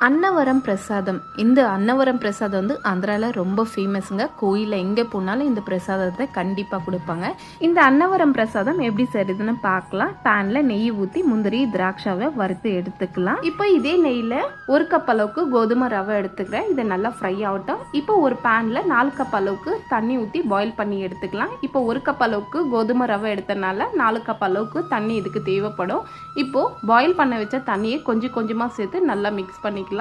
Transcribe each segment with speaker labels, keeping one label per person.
Speaker 1: அன்னவரம் பிரசாதம். இந்த அன்னவரம் பிரசாதம் வந்து ஆந்திராவில் ரொம்ப ஃபேமஸுங்க. கோயிலில் எங்கே போனாலும் இந்த பிரசாதத்தை கண்டிப்பாக கொடுப்பாங்க. இந்த அன்னவரம் பிரசாதம் எப்படி செய்யுதுன்னு பார்க்கலாம். பேனில் நெய் ஊற்றி முந்திரி திராட்சாவை வறுத்து எடுத்துக்கலாம். இப்போ இதே நெய்யில் 1 கப் அளவுக்கு கோதுமை ரவை எடுத்துக்கிறேன். இதை நல்லா ஃப்ரை ஆகட்டும். இப்போ ஒரு பேனில் 4 கப் அளவுக்கு தண்ணி ஊற்றி பாயில் பண்ணி எடுத்துக்கலாம். இப்போ 1 கப் அளவுக்கு கோதுமை ரவை எடுத்தனால 4 கப் அளவுக்கு தண்ணி இதுக்கு தேவைப்படும். இப்போது பாயில் பண்ண வச்ச தண்ணியை கொஞ்சம் கொஞ்சமாக சேர்த்து நல்லா மிக்ஸ் பண்ணிக்கலாம்.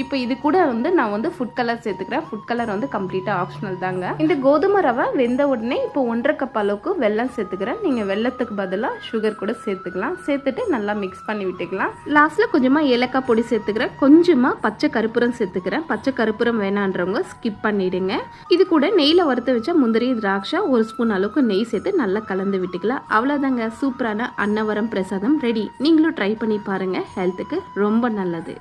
Speaker 1: இப்போ இது கூட வந்து நான் வந்து ஃபுட் கலர் சேர்த்துக்கிறேன். ஃபுட் கலர் வந்து கம்ப்ளீட்டாக ஆப்ஷனல் தாங்க. இந்த கோதுமை ரவை வெந்த உடனே இப்போ 1.5 கப் அளவுக்கு வெல்லம் சேர்த்துக்கிறேன். நீங்கள் வெல்லத்துக்கு பதிலாக சுகர் கூட சேர்த்துக்கலாம். சேர்த்துட்டு நல்லா மிக்ஸ் பண்ணி விட்டுக்கலாம். லாஸ்ட்டில் கொஞ்சமாக ஏலக்காய் பொடி சேர்த்துக்கிறேன். கொஞ்சமாக பச்சை கருப்பூரம் சேர்த்துக்கிறேன். பச்சை கருப்பூரம் வேணான்றவங்க ஸ்கிப் பண்ணிடுங்க. இது கூட நெய்யில் வறுத்து வச்ச முந்திரி திராட்சை 1 ஸ்பூன் அளவுக்கு நெய் சேர்த்து நல்லா கலந்து விட்டுக்கலாம். அவ்வளோதாங்க, சூப்பரான அன்னவரம் பிரசாதம் ரெடி. நீங்களும் ட்ரை பண்ணி பாருங்கள். ஹெல்த்துக்கு ரொம்ப நல்லது.